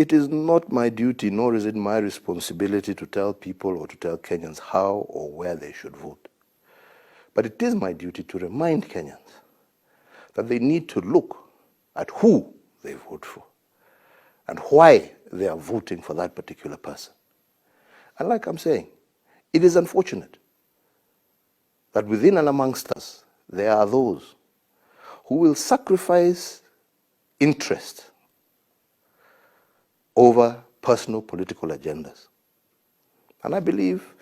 it is not my duty, nor is it my responsibility to tell people or to tell Kenyans how or where they should vote. But it is my duty to remind Kenyans that they need to look at who they vote for and why they are voting for that particular person. And like I'm saying, it is unfortunate that within and amongst us, there are those who will sacrifice interest over personal political agendas. And I believe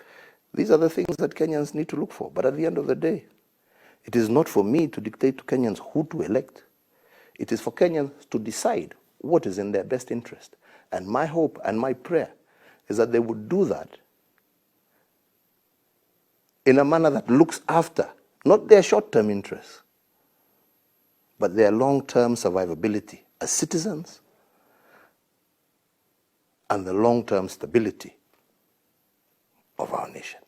these are the things that Kenyans need to look for. But at the end of the day, it is not for me to dictate to Kenyans who to elect. It is for Kenyans to decide what is in their best interest. And my hope and my prayer is that they would do that in a manner that looks after not their short-term interests, but their long-term survivability as citizens and the long-term stability of our nation.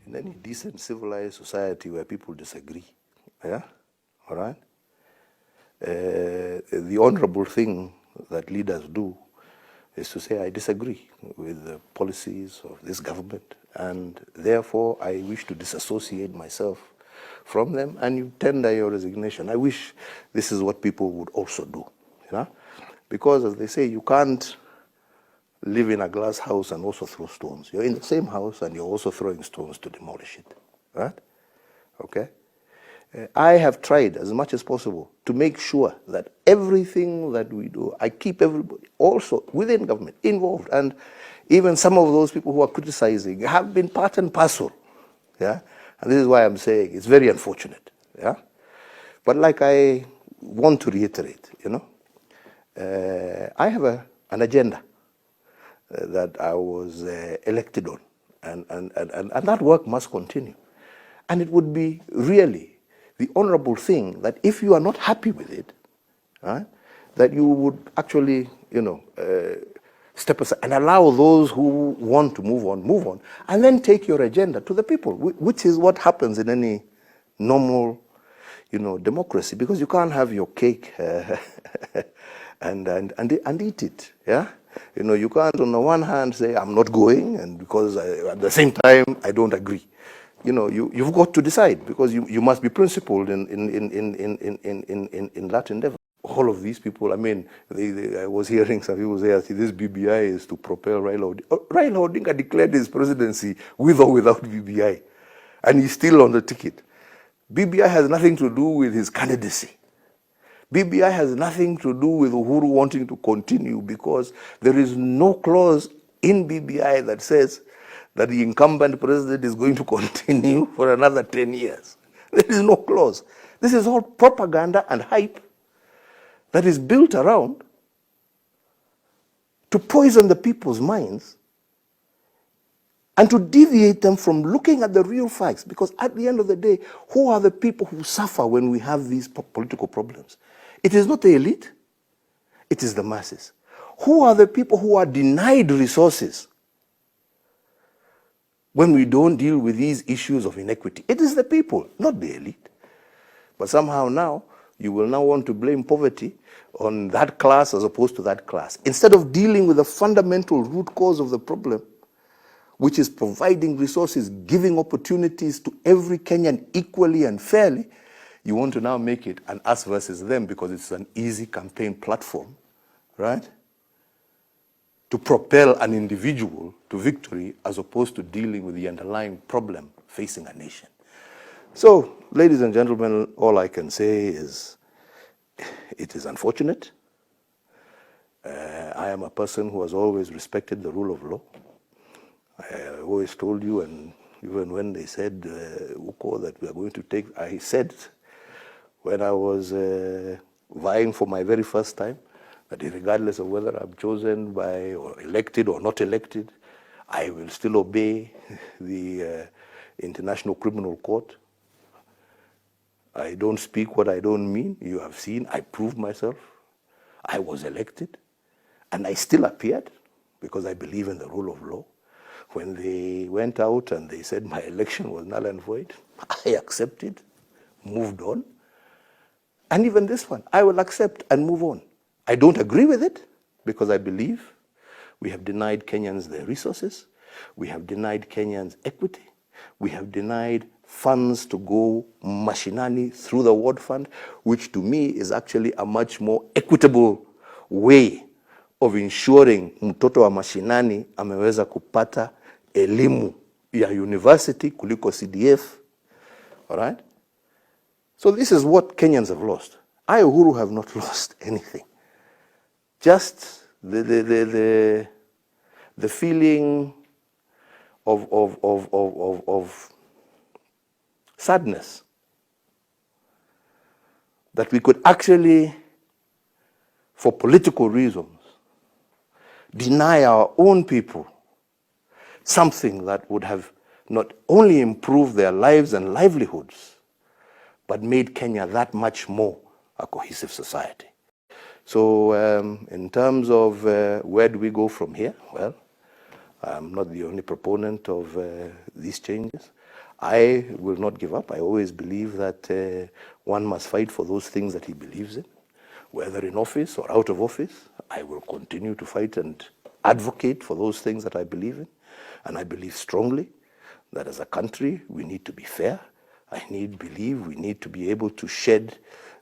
In any decent, civilized society where people disagree, yeah, all right, the honorable thing that leaders do is to say, I disagree with the policies of this government, and therefore I wish to disassociate myself from them, and you tender your resignation. I wish this is what people would also do, you know? Because as they say, you can't live in a glass house and also throw stones. You're in the same house and you're also throwing stones to demolish it, right? Okay? I have tried as much as possible to make sure that everything that we do, I keep everybody also within government involved, and even some of those people who are criticizing have been part and parcel, yeah? And this is why I'm saying it's very unfortunate, yeah? But like I want to reiterate, you know, I have an agenda that I was elected on, and that work must continue. And it would be really the honorable thing that if you are not happy with it, right, that you would actually, you know, step aside and allow those who want to move on, and then take your agenda to the people, which is what happens in any normal, you know, democracy, because you can't have your cake and eat it, yeah? You know, you can't on the one hand say, I'm not going, and because at the same time, I don't agree. You know, you've got to decide, because you must be principled in that endeavor. All of these people, I mean, I was hearing some people say, this BBI is to propel Raila Odinga. Raila Odinga declared his presidency with or without BBI, and he's still on the ticket. BBI has nothing to do with his candidacy. BBI has nothing to do with Uhuru wanting to continue, because there is no clause in BBI that says that the incumbent president is going to continue for another 10 years. There is no clause. This is all propaganda and hype that is built around to poison the people's minds and to deviate them from looking at the real facts. Because at the end of the day, who are the people who suffer when we have these political problems? It is not the elite, it is the masses. Who are the people who are denied resources when we don't deal with these issues of inequity? It is the people, not the elite. But somehow now, you will now want to blame poverty on that class as opposed to that class, instead of dealing with the fundamental root cause of the problem, which is providing resources, giving opportunities to every Kenyan equally and fairly. You want to now make it an us versus them because it's an easy campaign platform, right? To propel an individual to victory as opposed to dealing with the underlying problem facing a nation. So, ladies and gentlemen, all I can say is it is unfortunate. I am a person who has always respected the rule of law. I always told you, and even when they said, Uko, that we are going to take, I said, when I was vying for my very first time, that regardless of whether I'm chosen by or elected or not elected, I will still obey the International Criminal Court. I don't speak what I don't mean. You have seen, I proved myself. I was elected, and I still appeared because I believe in the rule of law. When they went out and they said my election was null and void, I accepted, moved on. And even this one, I will accept and move on. I don't agree with it, because I believe we have denied Kenyans their resources, we have denied Kenyans equity, we have denied funds to go mashinani through the ward fund, which to me is actually a much more equitable way of ensuring mtoto wa mashinani ameweza kupata elimu ya university kuliko CDF. All right? So this is what Kenyans have lost. I, Uhuru, have not lost anything. Just the feeling of sadness that we could actually, for political reasons, deny our own people something that would have not only improved their lives and livelihoods, but made Kenya that much more a cohesive society. So in terms of where do we go from here? Well, I'm not the only proponent of these changes. I will not give up. I always believe that one must fight for those things that he believes in. Whether in office or out of office, I will continue to fight and advocate for those things that I believe in. And I believe strongly that as a country, we need to be fair. I believe we need to be able to shed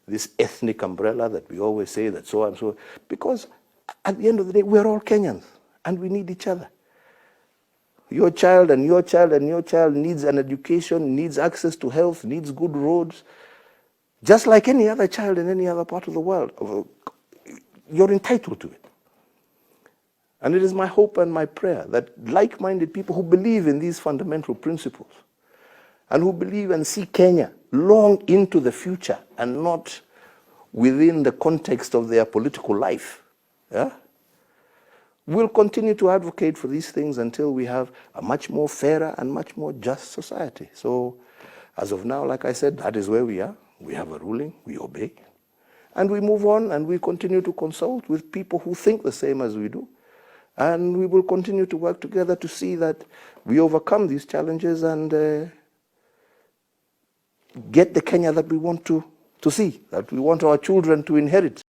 this ethnic umbrella that we always say that so and so, because at the end of the day, we're all Kenyans and we need each other. Your child and your child and your child needs an education, needs access to health, needs good roads, just like any other child in any other part of the world. You're entitled to it. And it is my hope and my prayer that like-minded people who believe in these fundamental principles and who believe and see Kenya long into the future and not within the context of their political life, will continue to advocate for these things until we have a much more fairer and much more just society. So as of now, like I said, that is where we are. We have a ruling, we obey, and we move on and we continue to consult with people who think the same as we do. And we will continue to work together to see that we overcome these challenges and get the Kenya that we want to see, that we want our children to inherit.